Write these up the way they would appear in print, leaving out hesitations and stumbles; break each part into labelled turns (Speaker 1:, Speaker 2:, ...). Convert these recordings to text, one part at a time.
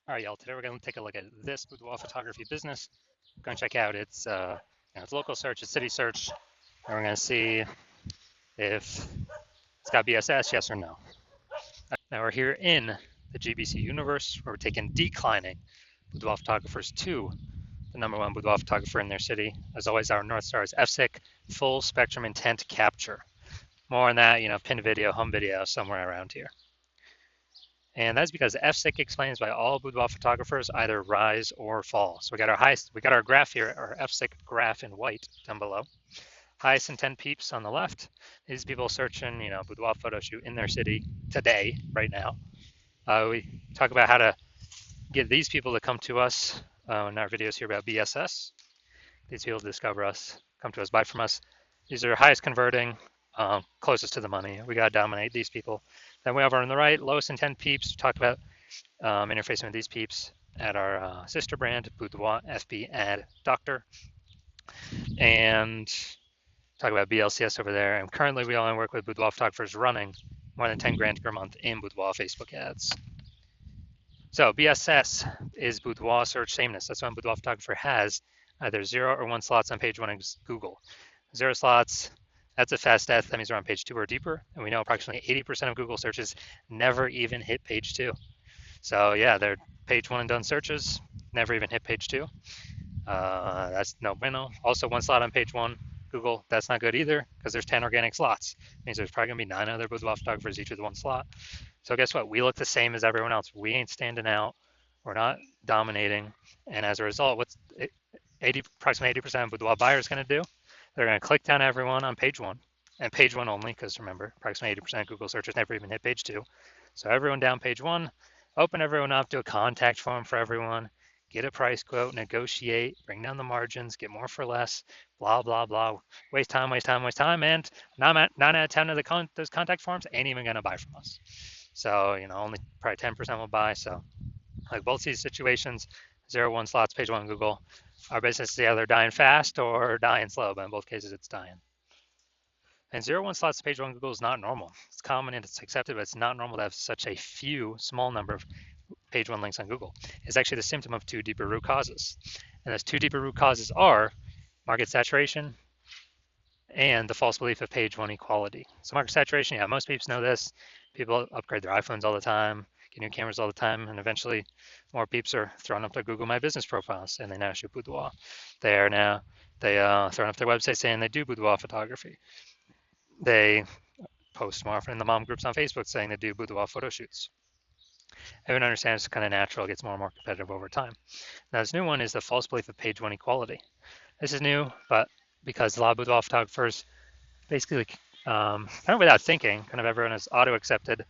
Speaker 1: All right, y'all. Today we're going to take a look at this boudoir photography business. We're going to check out its local search, its city search, and we're going to see if it's got BSS, yes or no. Now we're here in the GBC universe where we're taking declining boudoir photographers to the #1 boudoir photographer in their city. As always, our North Star is FSIC, full spectrum intent capture. More on that, pin video, home video, somewhere around here. And that's because FSIC explains why all boudoir photographers either rise or fall. So we got our graph here, our FSIC graph in white down below. Highest intent peeps on the left. These people searching, boudoir photo shoot in their city today, right now. We talk about how to get these people to come to us in our videos here about BSS. These people discover us, come to us, buy from us. These are highest converting, closest to the money. We got to dominate these people. Then way over on the right, lowest intent peeps. We talked about interfacing with these peeps at our sister brand, Boudoir FB Ad Doctor. And talk about BLCS over there. And currently we only work with boudoir photographers running more than 10 grand per month in boudoir Facebook ads. So BSS is boudoir search sameness. That's when a boudoir photographer has either 0 or 1 slots on page 1 of Google. 0 slots, that's a fast death. That means we're on page 2 or deeper. And we know approximately 80% of Google searches never even hit page 2. So yeah, they're page 1 and done searches, never even hit page 2. That's no bueno. Also 1 slot on page 1, Google, that's not good either because there's 10 organic slots. It means there's probably gonna be 9 other boudoir photographers each with 1 slot. So guess what? We look the same as everyone else. We ain't standing out. We're not dominating. And as a result, what's approximately 80% of boudoir buyers gonna do? They're gonna click down everyone on page 1 and page 1 only, because remember, approximately 80% of Google searches never even hit page 2. So everyone down page 1, open everyone up, do a contact form for everyone, get a price quote, negotiate, bring down the margins, get more for less, blah, blah, blah. Waste time, and 9 out of 10 of those contact forms ain't even going to buy from us. So, only probably 10% will buy. So, like both these situations, 0-1 slots, page 1 Google, our business is either dying fast or dying slow, but in both cases, it's dying. And 0-1 slots, page 1 Google is not normal. It's common and it's accepted, but it's not normal to have such a small number of page 1 links on Google. It's actually the symptom of 2 deeper root causes. And those 2 deeper root causes are market saturation and the false belief of page 1 equality. So market saturation, yeah, most people know this. People upgrade their iPhones all the time, get new cameras all the time, and eventually more peeps are throwing up their Google My Business profiles, and they now shoot boudoir. They throwing up their website saying they do boudoir photography. They post more often in the mom groups on Facebook saying they do boudoir photo shoots. Everyone understands it's kind of natural, it gets more and more competitive over time. Now, this new one is the false belief of page 1 equality. This is new, but because a lot of boudoir photographers basically, kind of without thinking, kind of everyone is auto-accepted.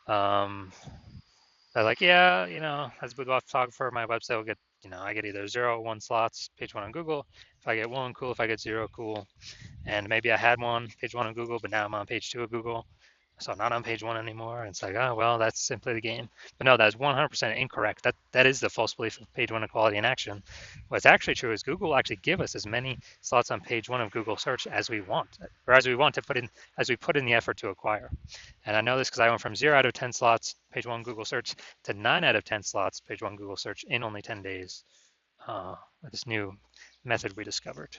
Speaker 1: They're like, yeah, as a boudoir photographer, my website will get, I get either 0 or 1 slots, page 1 on Google. If I get 1, cool. If I get 0, cool. And maybe I had one, page 1 on Google, but now I'm on page 2 of Google. So I'm not on page 1 anymore. And it's like, oh, well, that's simply the game. But no, that is 100% incorrect. That is the false belief of page 1 equality in action. What's actually true is Google will actually give us as many slots on page 1 of Google search as we want, or as we want to put in, as we put in the effort to acquire. And I know this because I went from 0 out of 10 slots, page 1 Google search, to 9 out of 10 slots, page 1 Google search in only 10 days with this new method we discovered.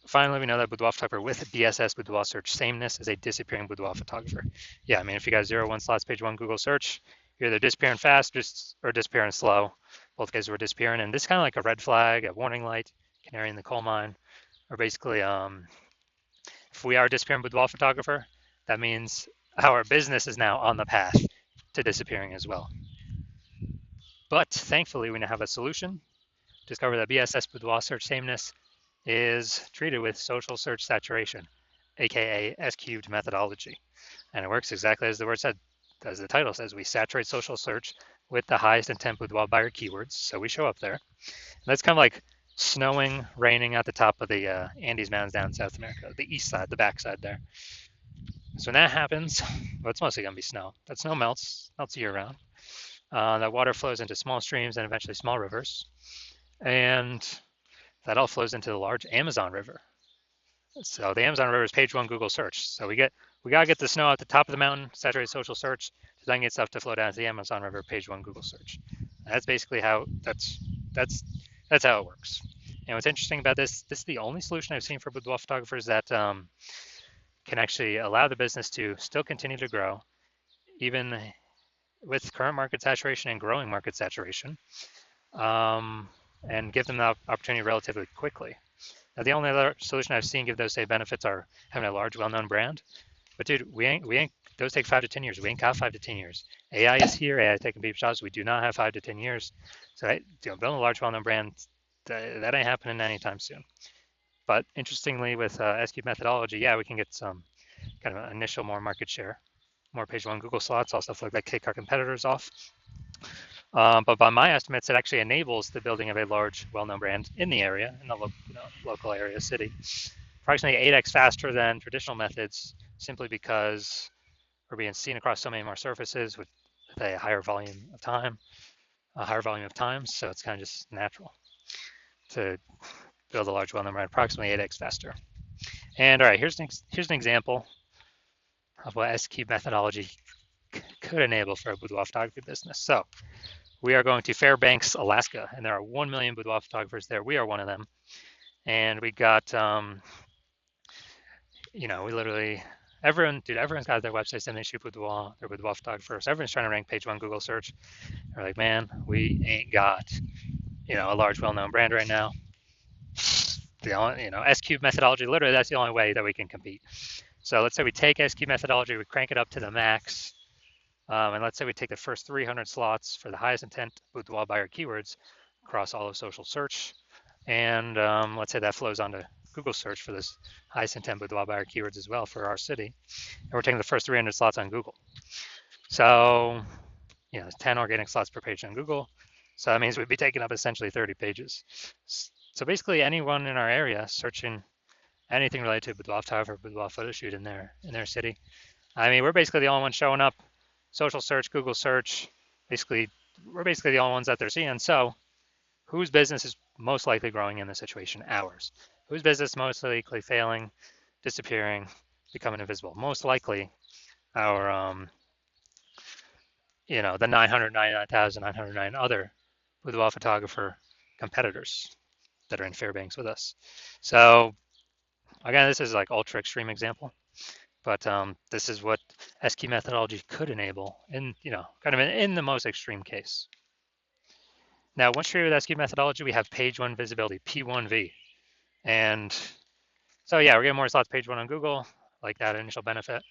Speaker 1: Finally, we know that boudoir photographer with BSS, boudoir search sameness, is a disappearing boudoir photographer. Yeah, I mean, if you got 0-1 slots, page 1 Google search, you're either disappearing fast or disappearing slow. Both cases were disappearing, and this is kind of like a red flag, a warning light, canary in the coal mine. Or basically, if we are a disappearing boudoir photographer, that means our business is now on the path to disappearing as well. But thankfully, we now have a solution. Discover that BSS, boudoir search sameness, is treated with social search saturation, aka S-cubed methodology. And it works exactly as the word said, as the title says. We saturate social search with the highest intent boudoir buyer keywords, so we show up there. And that's kind of like snowing, raining at the top of the Andes Mountains down in South America, the east side, the back side there. So when that happens, well, it's mostly going to be snow. That snow melts year round. That water flows into small streams and eventually small rivers. And that all flows into the large Amazon River. So the Amazon River is page 1 Google search. So we gotta get the snow at the top of the mountain, saturate social search, to then get stuff to flow down to the Amazon River page one Google search. And that's basically how that's how it works. And what's interesting about this is the only solution I've seen for boudoir photographers that can actually allow the business to still continue to grow, even with current market saturation and growing market saturation, and give them the opportunity relatively quickly. Now, the only other solution I've seen give those same benefits are having a large, well-known brand. But dude, we ain't. Those take 5 to 10 years. We ain't got 5 to 10 years. AI is here. AI is taking people jobs. We do not have 5 to 10 years. So, building a large, well-known brand, that ain't happening anytime soon. But interestingly, with S-Cube methodology, yeah, we can get some kind of initial more market share, more page one Google slots, also stuff like kick our competitors off. But by my estimates, it actually enables the building of a large, well-known brand in the area, in the local area, city, approximately 8x faster than traditional methods, simply because we're being seen across so many more surfaces with a higher volume of time, So it's kind of just natural to build a large, well-known brand approximately 8x faster. And all right, here's an example of what S-Cube methodology could enable for a boudoir photography business. So we are going to Fairbanks, Alaska, and there are 1 million boudoir photographers there. We are one of them. And we got, we literally, everyone's got their websites and they shoot boudoir, they're boudoir photographers. Everyone's trying to rank page one Google search. They're like, man, we ain't got, a large, well-known brand right now. The only, S-Cube methodology, literally that's the only way that we can compete. So let's say we take S-Cube methodology, we crank it up to the max, and let's say we take the first 300 slots for the highest intent boudoir buyer keywords across all of social search, and let's say that flows onto Google search for this highest intent boudoir buyer keywords as well for our city, and we're taking the first 300 slots on Google. So, 10 organic slots per page on Google. So that means we'd be taking up essentially 30 pages. So basically anyone in our area searching anything related to boudoir photography, boudoir photo shoot in their city. I mean, we're basically the only ones showing up. Social search, Google search, we're basically the only ones that they're seeing. So whose business is most likely growing in this situation? Ours. Whose business most likely failing, disappearing, becoming invisible? Most likely our, the 999,909 other boudoir photographer competitors that are in Fairbanks with us. So again, this is like ultra extreme example, but this is what S-Cube methodology could enable in, kind of in the most extreme case. Now, once you're with S-Cube methodology, we have page one visibility, P1V. And so yeah, we're getting more slots page one on Google, like that initial benefit.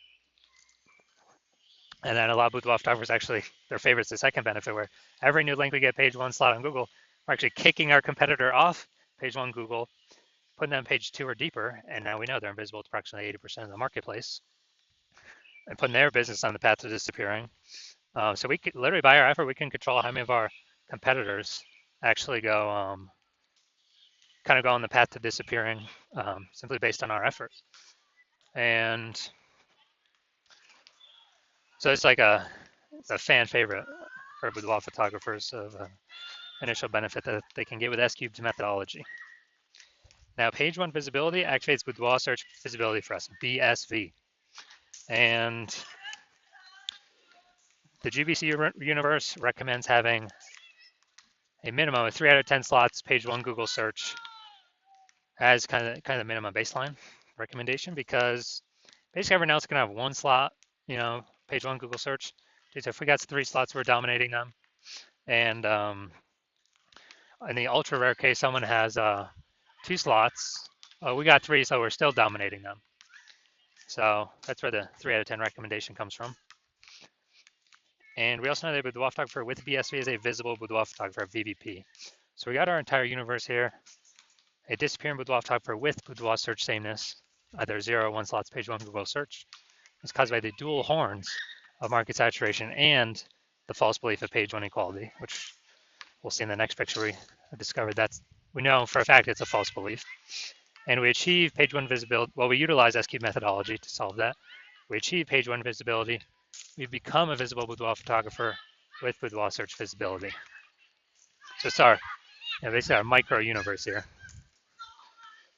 Speaker 1: And then a lot of boudoir photographers actually, their favorite's the second benefit, where every new link we get page one slot on Google, we're actually kicking our competitor off page one Google, putting them page two or deeper, and now we know they're invisible to approximately 80% of the marketplace, and putting their business on the path to disappearing. So we could literally, by our effort, we can control how many of our competitors actually go, kind of go on the path to disappearing, simply based on our effort. And so it's like it's a fan favorite for boudoir photographers of initial benefit that they can get with S-Cube's methodology. Now, page one visibility activates boudoir search visibility for us, BSV. And the GBC universe recommends having a minimum of 3 out of 10 slots page one Google search as kind of the minimum baseline recommendation, because basically everyone else can have one slot, page one Google search. So if we got 3 slots, we're dominating them. And in the ultra rare case, someone has 2 slots. We got 3, so we're still dominating them. So that's where the 3 out of 10 recommendation comes from. And we also know that boudoir photographer with BSV is a visible boudoir photographer, VBP. So we got our entire universe here. A disappearing boudoir photographer with boudoir search sameness, either 0 or 1 slots page one Google search, is caused by the dual horns of market saturation and the false belief of page one equality, which we'll see in the next picture. We discovered we know for a fact it's a false belief. And we achieve page one visibility. Well, we utilize S-Cube methodology to solve that. We achieve page one visibility. We become a visible boudoir photographer with boudoir search visibility. So it's our, basically our micro universe here.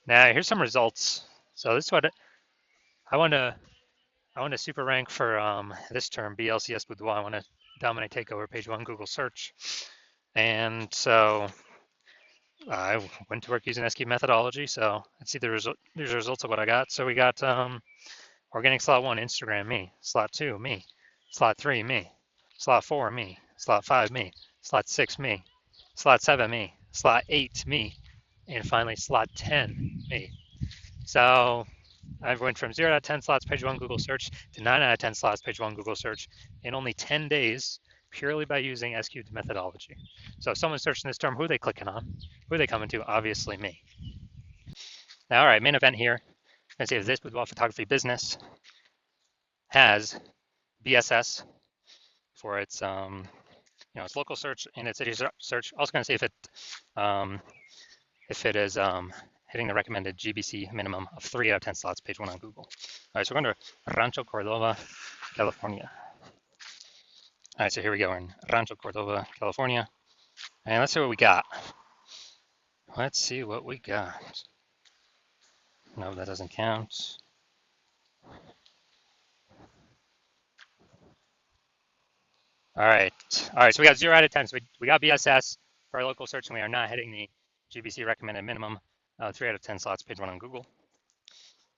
Speaker 1: Now here's some results. So this is what I want to I want to super rank for this term, BLCS Boudoir. I want to dominate, take over page one Google search. And so I went to work using SQ methodology. So let's see these results of what I got. So we got organic slot 1, Instagram, me. Slot 2, me. Slot 3, me. Slot 4, me. Slot 5, me. Slot 6, me. Slot 7, me. Slot 8, me. And finally, slot 10, me. So I went from 0 out of 10 slots page one Google search to 9 out of 10 slots page one Google search in only 10 days, purely by using SQ methodology. So if someone's searching this term, who are they clicking on? Who are they coming to? Obviously me. Now, all right, main event here. Let's see if this boudoir photography business has BSS for its its local search and its city search. Also going to see if it is hitting the recommended GBC minimum of 3 out of 10 slots, page one on Google. All right, so we're going to Rancho Cordova, California. All right, so here we go. We're in Rancho Cordova, California. And let's see what we got. Let's see what we got. No, that doesn't count. All right, so we got 0 out of 10. So we got BSS for our local search, and we are not hitting the GBC recommended minimum 3 out of 10 slots, page one on Google.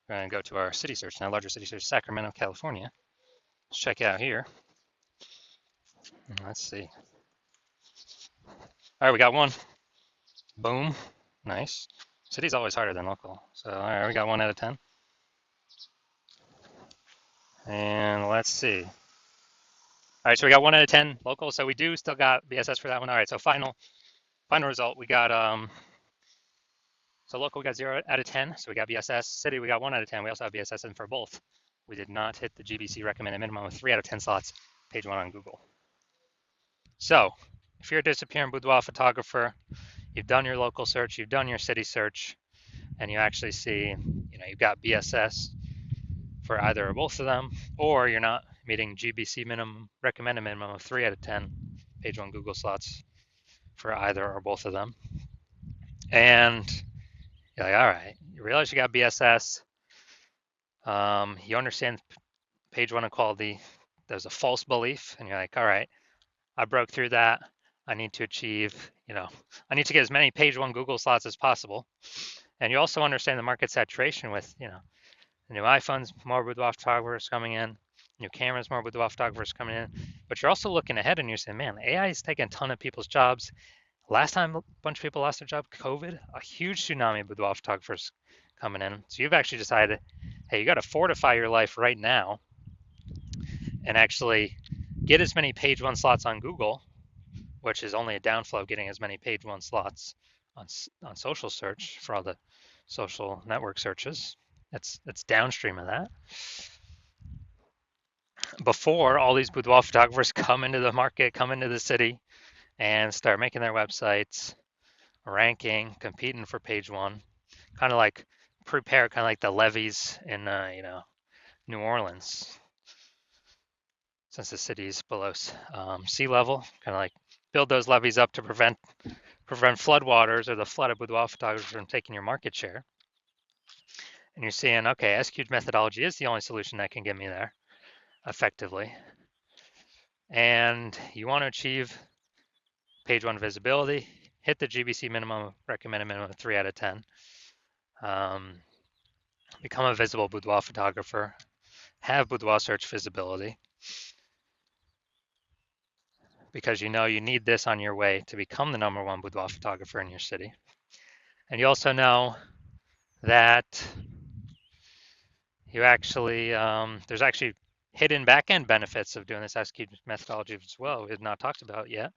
Speaker 1: We're going to go to our city search now, larger city search, Sacramento, California. Let's check it out here. Let's see. All right, we got one. Boom. Nice. City's always harder than local. So, all right, we got 1 out of 10. And let's see. All right, so we got 1 out of 10 local. So we do still got BSS for that one. All right, so final result, we got so local we got 0 out of 10. So we got BSS. City we got 1 out of 10. We also have BSS, and for both, we did not hit the GBC recommended minimum of 3 out of 10 slots, page one on Google. So if you're a disappearing boudoir photographer, you've done your local search, you've done your city search, and you actually see, you've got BSS for either or both of them, or you're not meeting GBC minimum, recommended minimum of 3 out of 10 page one Google slots for either or both of them. And you're like, all right, you realize you got BSS, you understand page one equality, there's a false belief, and you're like, all right, I broke through that. I need to achieve, I need to get as many page one Google slots as possible. And you also understand the market saturation with, the new iPhones, more boudoir photographers coming in, new cameras, more boudoir photographers coming in. But you're also looking ahead and you're saying, man, AI is taking a ton of people's jobs. Last time a bunch of people lost their job, COVID, a huge tsunami of boudoir photographers coming in. So you've actually decided, hey, you got to fortify your life right now and actually get as many page one slots on Google, which is only a downflow of getting as many page one slots on social search for all the social network searches. It's downstream of that. Before all these boudoir photographers come into the market, come into the city, and start making their websites, ranking, competing for page one, kind of like prepare, kind of like the levees in New Orleans, since the city is below sea level, kind of like build those levees up to prevent floodwaters or the flood of boudoir photographers from taking your market share. And you're seeing, okay, SQ methodology is the only solution that can get me there effectively. And you want to achieve page one visibility, hit the GBC minimum, recommended minimum of 3 out of 10. Become a visible boudoir photographer, have boudoir search visibility, because you need this on your way to become the #1 boudoir photographer in your city. And you also know that you actually, there's actually hidden back-end benefits of doing this SQ methodology as well. We have not talked about yet.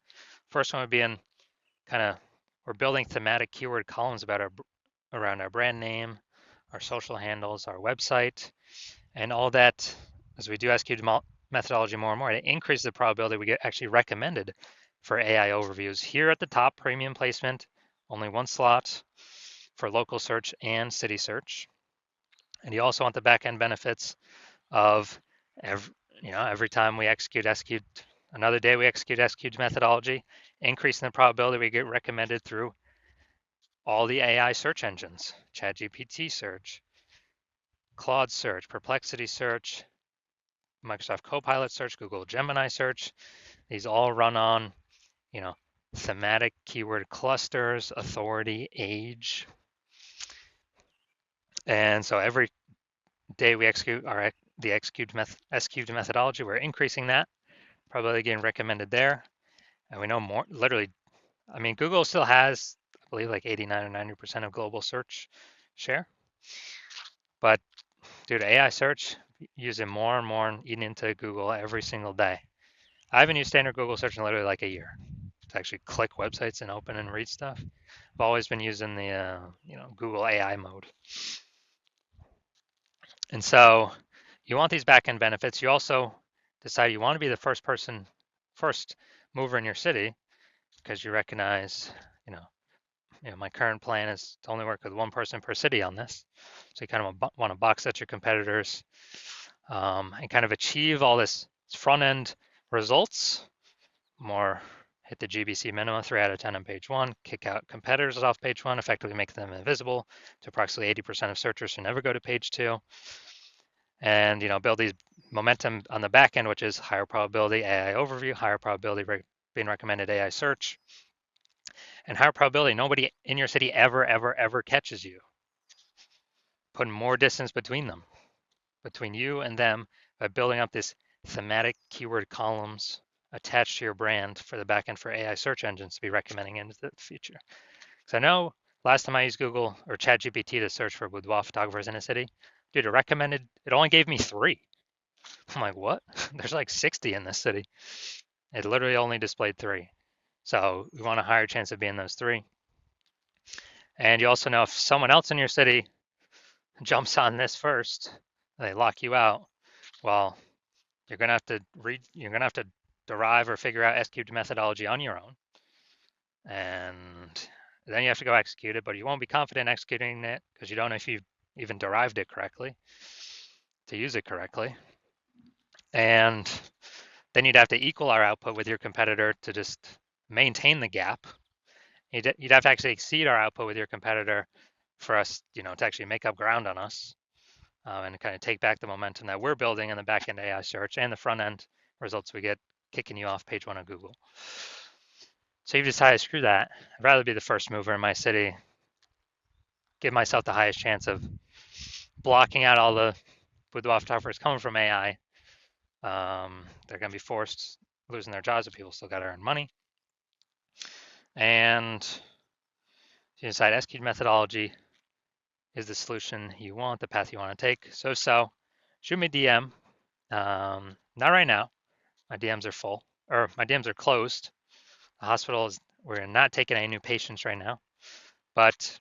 Speaker 1: First one would be in we're building thematic keyword columns around our brand name, our social handles, our website, and all that. As we do SQ methodology more and more, it increases the probability we get actually recommended for AI overviews. Here at the top, premium placement, only 1 slot for local search and city search. And you also want the back-end benefits of every time we execute another day we execute SQ methodology, increasing the probability we get recommended through all the AI search engines, ChatGPT search, Claude search, Perplexity search, Microsoft Copilot search, Google Gemini search. These all run on, thematic keyword clusters, authority, age. And so every day we execute the S-cubed methodology, we're increasing that, probably getting recommended there. And we know more, literally, I mean, Google still has, I believe, like 89 or 90% of global search share. But due to AI search, using more and more and eating into Google every single day. I haven't used standard Google search in literally like a year to actually click websites and open and read stuff. I've always been using the Google AI mode. And so you want these backend benefits. You also decide you want to be the first mover in your city, because you recognize, my current plan is to only work with one person per city on this. So you kind of want to box out your competitors and kind of achieve all this front end results. More hit the GBC minimum 3 out of 10 on page 1, kick out competitors off page 1, effectively make them invisible to approximately 80% of searchers who never go to page 2. And build these momentum on the back end, which is higher probability AI overview, higher probability being recommended AI search, and higher probability nobody in your city ever catches you. Putting more distance between them, between you and them, by building up this thematic keyword columns attached to your brand for the backend for AI search engines to be recommending into the future. Because I know last time I used Google or ChatGPT to search for boudoir photographers in a city, dude, it only gave me 3. I'm like, what? There's like 60 in this city. It literally only displayed 3. So we want a higher chance of being those 3. And you also know if someone else in your city jumps on this first, they lock you out, well, you're gonna have to derive or figure out S-cubed methodology on your own. And then you have to go execute it, but you won't be confident executing it because you don't know if you've even derived it correctly to use it correctly. And then you'd have to equal our output with your competitor to just maintain the gap. You'd have to actually exceed our output with your competitor for us, to actually make up ground on us and kind of take back the momentum that we're building in the back-end AI search and the front-end results we get kicking you off page 1 of Google. So you've decided, screw that. I'd rather be the first mover in my city, give myself the highest chance of blocking out all the boudoir photographers coming from AI. They're going to be forced losing their jobs, but people still got to earn money. And you decide S-cubed methodology is the solution you want, the path you want to take. So shoot me a DM. Not right now. My DMs are full, or my DMs are closed. The hospital we're not taking any new patients right now. But